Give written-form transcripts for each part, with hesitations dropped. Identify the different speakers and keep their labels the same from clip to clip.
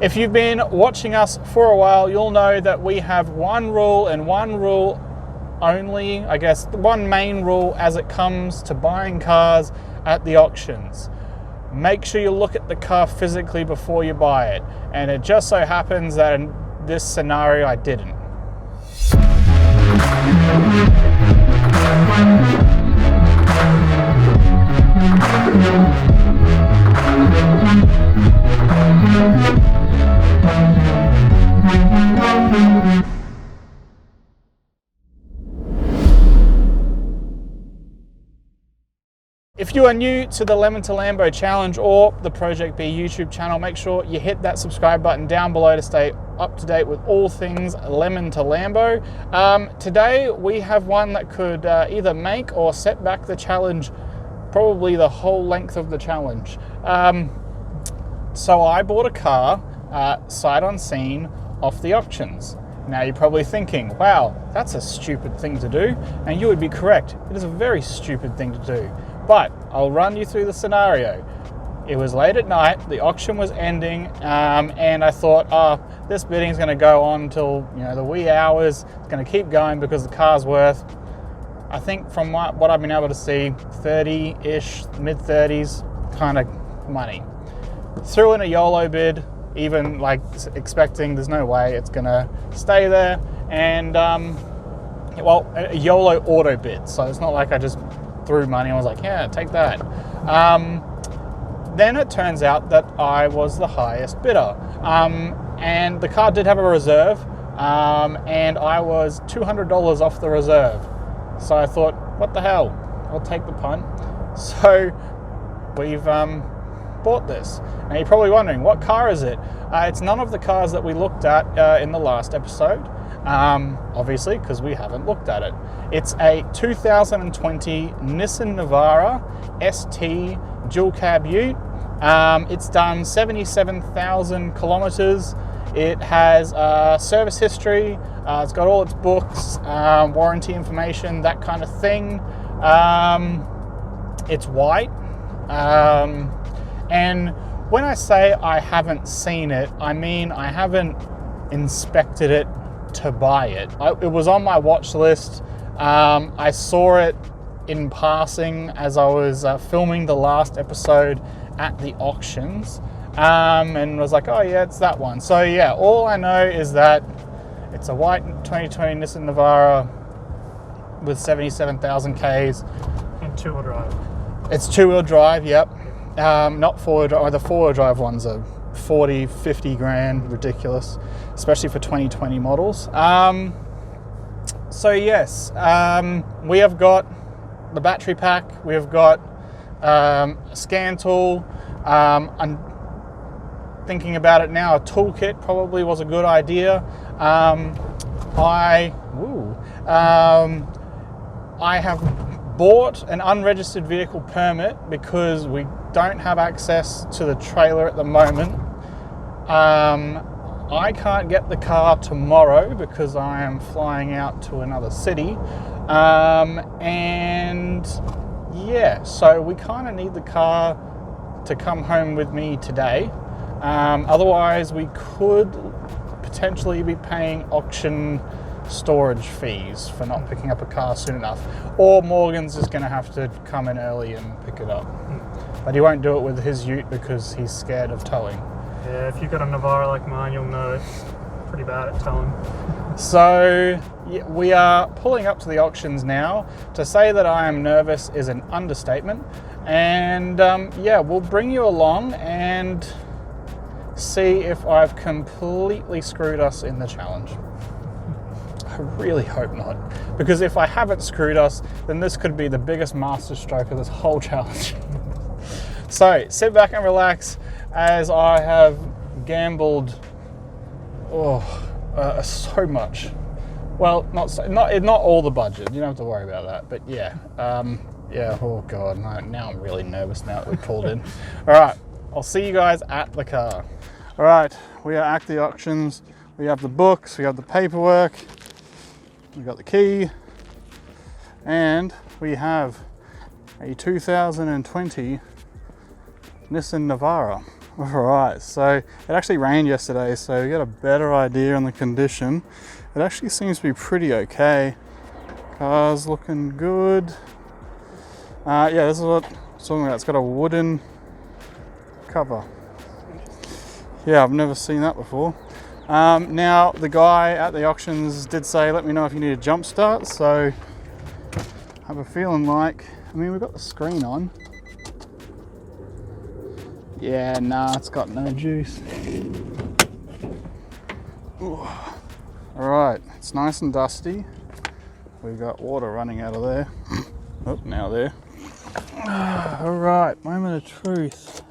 Speaker 1: If you've been watching us for a while, you'll know that we have one rule and one rule only, I guess, one main rule as it comes to buying cars at the auctions. Make sure you look at the car physically before you buy it. And it just so happens that in this scenario, I didn't. If you are new to the Lemon to Lambo challenge or the Project B YouTube channel, make sure you hit that subscribe button down below to stay up to date with all things Lemon to Lambo. Today we have one that could either make or set back the challenge, probably the whole length of the challenge. So I bought a car sight unseen off the auctions. Now you're probably thinking, wow, that's a stupid thing to do. And you would be correct. It is a very stupid thing to do. But I'll run you through the scenario. It was late at night, the auction was ending, and I thought, this bidding's gonna go on until the wee hours. It's gonna keep going because the car's worth, I think from what I've been able to see, 30-ish, mid-30s kind of money. Threw in a YOLO bid, even like expecting there's no way it's gonna stay there, and well, a YOLO auto bid, so it's not like I just threw money. I was like, yeah, take that. Then it turns out that I was the highest bidder, and the car did have a reserve, and I was $200 off the reserve. So I thought, what the hell? I'll take the punt. So we've bought this. Now you're probably wondering, what car is it? It's none of the cars that we looked at in the last episode. Obviously, because we haven't looked at it. It's a 2020 Nissan Navara ST dual cab ute. It's done 77,000 kilometers. It has service history. It's got all its books, warranty information, that kind of thing. It's white. And when I say I haven't seen it, I mean I haven't inspected it to buy it. It was on my watch list. I saw it in passing as I was filming the last episode at the auctions, and was like, oh yeah, it's that one. So yeah, all I know is that it's a white 2020 Nissan Navara with 77,000 Ks.
Speaker 2: And two-wheel drive.
Speaker 1: It's two-wheel drive, yep. Not four-wheel drive. The four-wheel drive ones are 40, 50 grand, ridiculous, especially for 2020 models. So yes, we have got the battery pack, we have got a scan tool. I'm thinking about it now, a toolkit probably was a good idea. I have bought an unregistered vehicle permit because we don't have access to the trailer at the moment. I can't get the car tomorrow because I am flying out to another city. And yeah, so we kind of need the car to come home with me today. Otherwise, we could potentially be paying auction storage fees for not picking up a car soon enough. Or Morgan's just going to have to come in early and pick it up. But he won't do it with his ute because he's scared of towing.
Speaker 2: Yeah, if you've got a Navara like mine, you'll know it's pretty bad at towing.
Speaker 1: So yeah, we are pulling up to the auctions now. To say that I am nervous is an understatement. And yeah, we'll bring you along and see if I've completely screwed us in the challenge. I really hope not. Because if I haven't screwed us, then this could be the biggest masterstroke of this whole challenge. So sit back and relax as I have gambled so much. Well, not all the budget. You don't have to worry about that. But yeah, yeah. Oh god, now I'm really nervous now that we pulled in. All right, I'll see you guys at the car. All right, we are at the auctions. We have the books. We have the paperwork. We got the key, and we have a 2020 Nissan Navara. Alright, so it actually rained yesterday, so we got a better idea on the condition. It actually seems to be pretty okay. Car's looking good. Yeah, this is what I'm talking about. It's got a wooden cover. Yeah, I've never seen that before. Now, the guy at the auctions did say, let me know if you need a jump start, so I have a feeling like, I mean, we've got the screen on. Yeah, nah, it's got no juice. Alright, it's nice and dusty. We've got water running out of there. Oh, now there. Alright, moment of truth.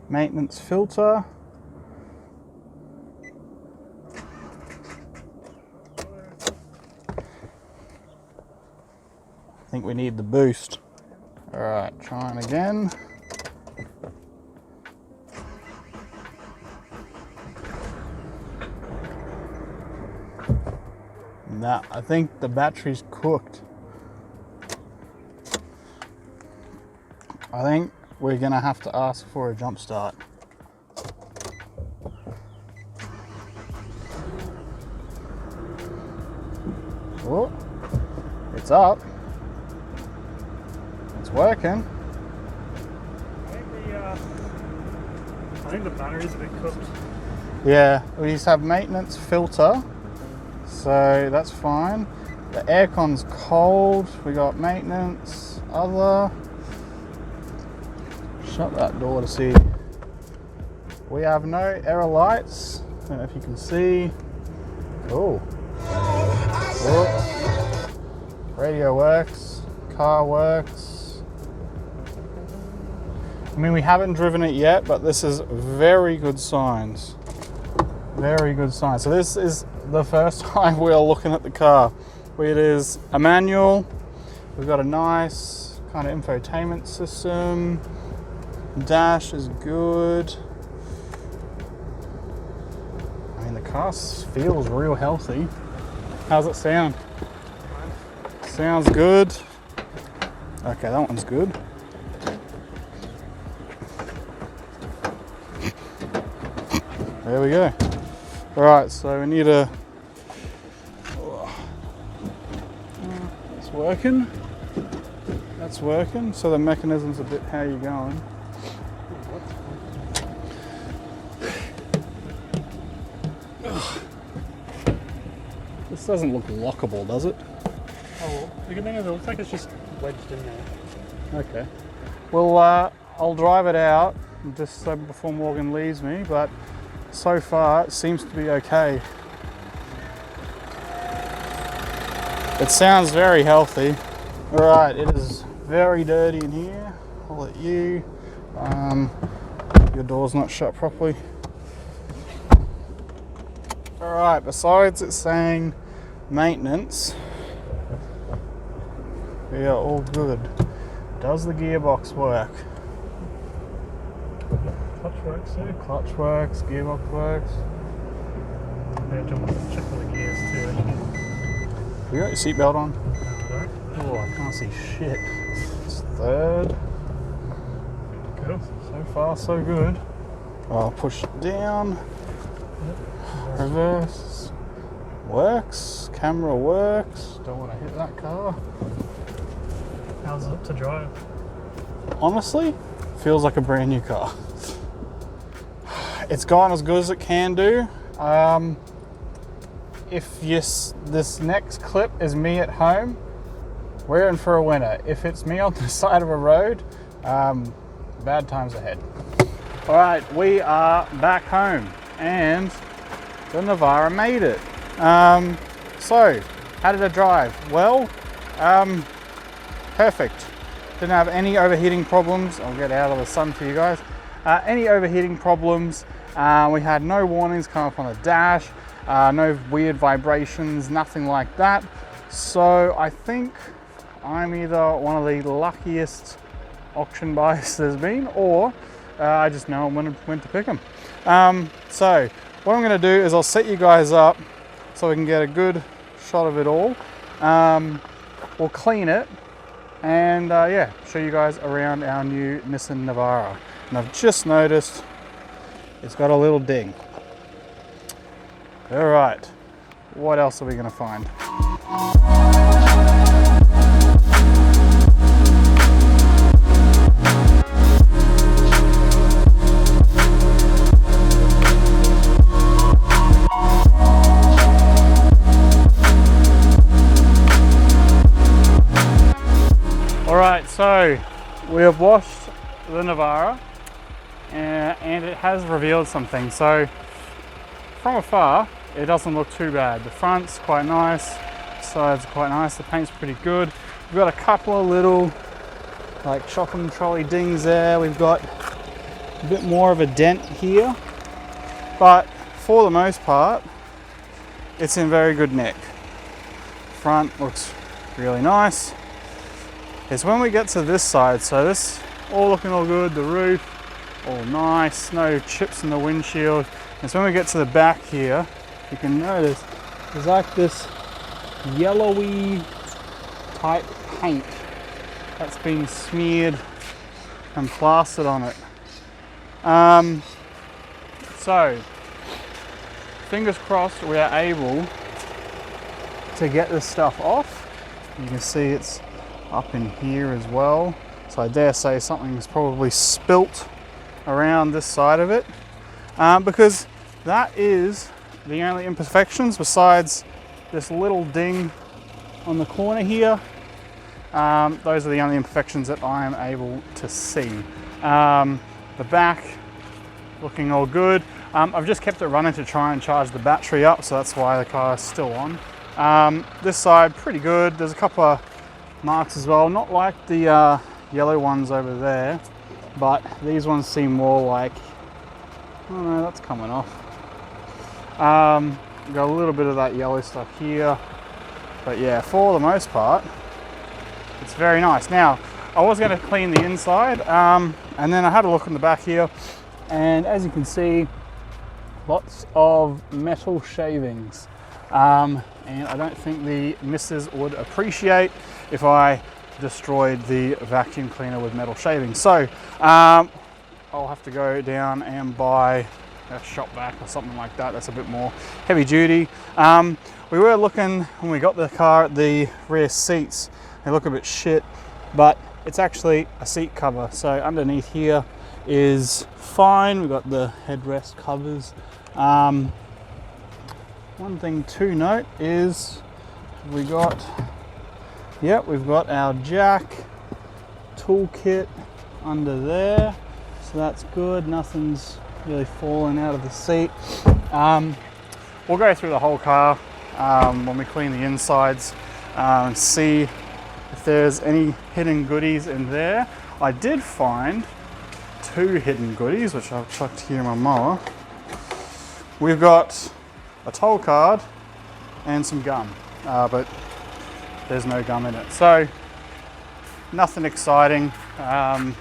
Speaker 1: Maintenance filter. I think we need the boost. Alright, trying again. Nah, I think the battery's cooked. I think we're gonna have to ask for a jump start. Oh, it's up. It's working.
Speaker 2: I think the battery's a bit cooked.
Speaker 1: Yeah, we just have maintenance filter, so that's fine. The aircon's cold. We got maintenance, other. Shut that door to see. We have no error lights. I don't know if you can see. Cool. Oh. Radio works. Car works. I mean, we haven't driven it yet, but this is very good signs. Very good signs. So this is the first time we're looking at the car. It is a manual. We've got a nice kind of infotainment system. Dash is good. I mean, the car feels real healthy. How's it sound? Sounds good. Okay, that one's good. There we go. Alright, so we need a... It's working. That's working. So the mechanism's a bit how you're going. This doesn't look lockable, does it?
Speaker 2: Oh well, the good thing is it looks like it's just wedged in there.
Speaker 1: Okay. Well, I'll drive it out just so before Morgan leaves me, but so far it seems to be okay. It sounds very healthy. Alright, it is very dirty in here. I'll let you. Your door's not shut properly. Alright, besides it saying maintenance, we are all good. Does the gearbox work?
Speaker 2: Clutch works too.
Speaker 1: Clutch works, gearbox works.
Speaker 2: Yeah, check for the gears too.
Speaker 1: Have you got your seatbelt on?
Speaker 2: No, I don't.
Speaker 1: Oh, I can't see shit. It's third.
Speaker 2: Cool.
Speaker 1: So far, so good. I'll push it down. Reverse. Works. Camera works. Don't want to hit that car.
Speaker 2: How's it to drive?
Speaker 1: Honestly, feels like a brand new car. It's gone as good as it can do. If this next clip is me at home, we're in for a winner. If it's me on the side of a road, bad times ahead. All right, we are back home and the Navara made it. So, how did it drive? Well, perfect. Didn't have any overheating problems. I'll get out of the sun for you guys. Any overheating problems. We had no warnings come up on the dash, no weird vibrations, nothing like that. So I think I'm either one of the luckiest auction buyers there's been, or I just know when to pick them. So what I'm going to do is I'll set you guys up so we can get a good shot of it all. We'll clean it, and yeah, show you guys around our new Nissan Navara. And I've just noticed it's got a little ding. All right, what else are we gonna find? Alright, so we have washed the Navara and it has revealed something. So from afar, it doesn't look too bad. The front's quite nice, side's quite nice, the paint's pretty good. We've got a couple of little like shopping trolley dings there. We've got a bit more of a dent here, but for the most part, it's in very good nick. Front looks really nice. It's when we get to this side, so this all looking all good, the roof all nice, no chips in the windshield. And so when we get to the back here, you can notice there's like this yellowy type paint that's been smeared and plastered on it. So fingers crossed we are able to get this stuff off. You can see it's up in here as well, so I dare say something's probably spilt around this side of it, because that is the only imperfections besides this little ding on the corner here. Those are the only imperfections that I am able to see. The back looking all good. I've just kept it running to try and charge the battery up, so that's why the car is still on. This side pretty good. There's a couple of marks as well, not like the yellow ones over there, but these ones seem more like, oh no, that's coming off. Got a little bit of that yellow stuff here, but yeah, for the most part, it's very nice. Now, I was going to clean the inside, and then I had a look in the back here, and as you can see, lots of metal shavings. And I don't think the missus would appreciate if I destroyed the vacuum cleaner with metal shavings. So I'll have to go down and buy a shop vac or something like that. That's a bit more heavy duty. We were looking when we got the car at the rear seats. They look a bit shit, but it's actually a seat cover. So underneath here is fine. We've got the headrest covers. One thing to note is we've got our jack toolkit under there, so that's good. Nothing's really falling out of the seat. We'll go through the whole car when we clean the insides and see if there's any hidden goodies in there. I did find two hidden goodies, which I've chucked here in my mower. We've got a toll card and some gum, but there's no gum in it, so nothing exciting. Yeah,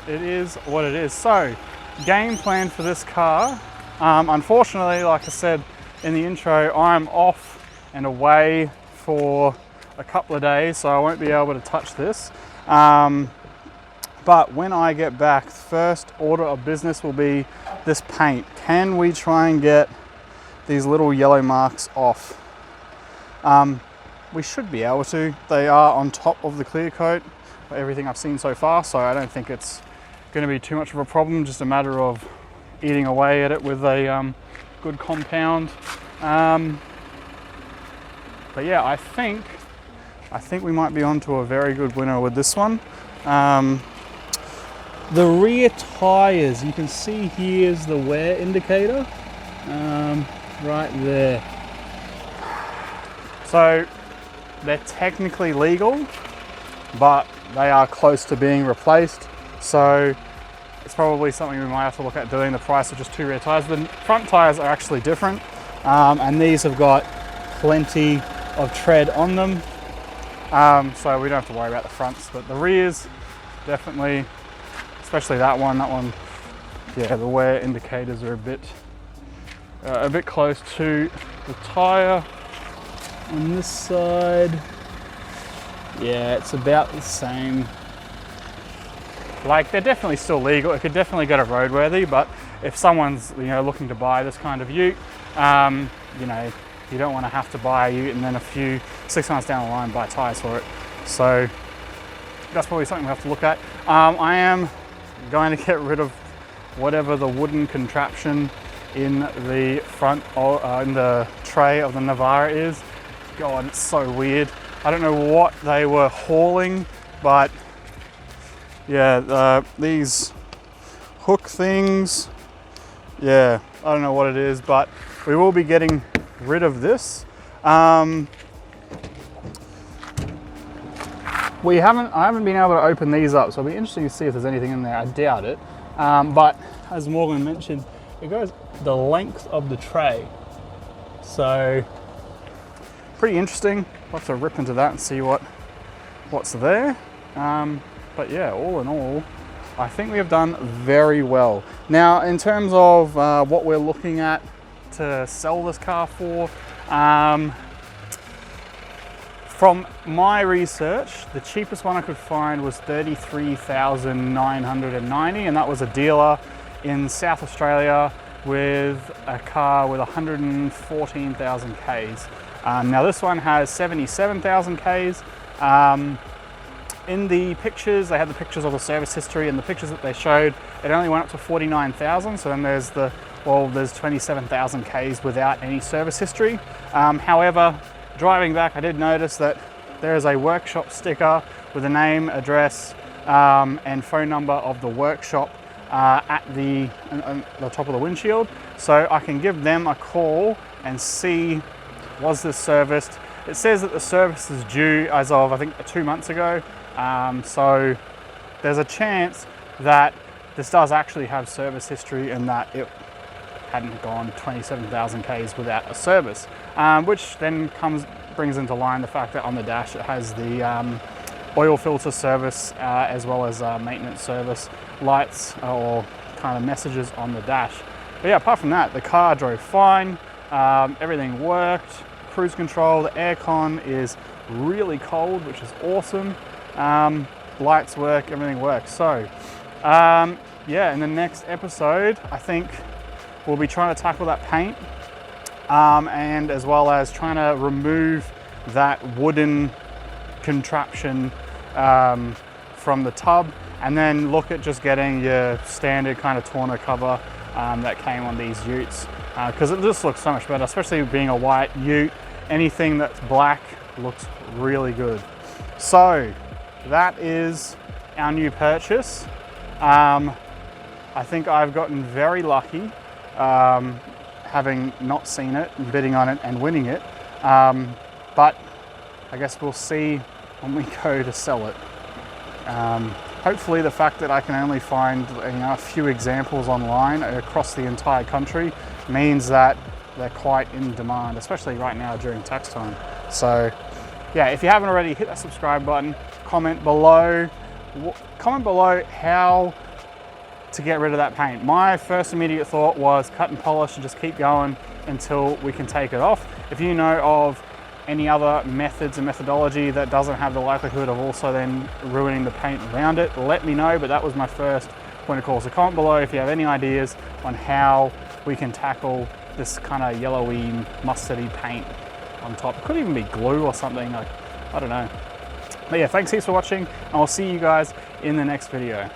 Speaker 1: it is what it is. So game plan for this car, unfortunately, like I said in the intro, I'm off and away for a couple of days, so I won't be able to touch this. But when I get back, first order of business will be this paint. Can we try and get these little yellow marks off? We should be able to. They are on top of the clear coat for everything I've seen so far, so I don't think it's going to be too much of a problem, just a matter of eating away at it with a good compound. But yeah, I think we might be onto a very good winner with this one. The rear tires, you can see here's the wear indicator, right there. So they're technically legal, but they are close to being replaced. So it's probably something we might have to look at doing. The price of just two rear tires. The front tires are actually different, and these have got plenty of tread on them. So we don't have to worry about the fronts, but the rears definitely. Especially that one, yeah, the wear indicators are a bit close to the tire. On this side, Yeah, it's about the same. Like, they're definitely still legal. It could definitely get a roadworthy, but if someone's, you know, looking to buy this kind of ute, you know, you don't want to have to buy a ute and then 6 months down the line buy tyres for it. So that's probably something we have to look at. I am going to get rid of whatever the wooden contraption in the front or in the tray of the Navara is. God, it's so weird. I don't know what they were hauling, but yeah, these hook things, yeah, I don't know what it is, but we will be getting rid of this. I haven't been able to open these up, so it'll be interesting to see if there's anything in there. I doubt it. But as Morgan mentioned, it goes the length of the tray. So pretty interesting. We'll have to rip into that and see what's there. But yeah, all in all, I think we have done very well. Now, in terms of what we're looking at to sell this car for, from my research, the cheapest one I could find was $33,990, and that was a dealer in South Australia with a car with 114,000 Ks. Now this one has 77,000 Ks. In the pictures, they had the pictures of the service history, and the pictures that they showed, it only went up to 49,000. So then there's there's 27,000 Ks without any service history. However, driving back, I did notice that there is a workshop sticker with the name, address, and phone number of the workshop at the top of the windshield. So I can give them a call and see, was this serviced? It says that the service is due as of, I think, 2 months ago. So there's a chance that this does actually have service history and that it hadn't gone 27,000 Ks without a service, which then brings into line the fact that on the dash it has the oil filter service as well as maintenance service lights or kind of messages on the dash. But yeah, apart from that, the car drove fine, everything worked, cruise control, the aircon is really cold, which is awesome. Lights work, everything works. So yeah, in the next episode, I think we'll be trying to tackle that paint and as well as trying to remove that wooden contraption from the tub, and then look at just getting your standard kind of tonneau cover that came on these utes, because it just looks so much better, especially being a white ute. Anything that's black looks really good. So that is our new purchase. I think I've gotten very lucky having not seen it and bidding on it and winning it, but I guess we'll see when we go to sell it. Hopefully the fact that I can only find a few examples online across the entire country means that they're quite in demand, especially right now during tax time. So yeah, if you haven't already, hit that subscribe button, comment below how to get rid of that paint. My first immediate thought was cut and polish and just keep going until we can take it off. If you know of any other methods and methodology that doesn't have the likelihood of also then ruining the paint around it, let me know, but that was my first point of call. So comment below if you have any ideas on how we can tackle this kind of yellowy, mustardy paint on top. It could even be glue or something, I don't know. But yeah, thanks heaps for watching, and I'll see you guys in the next video.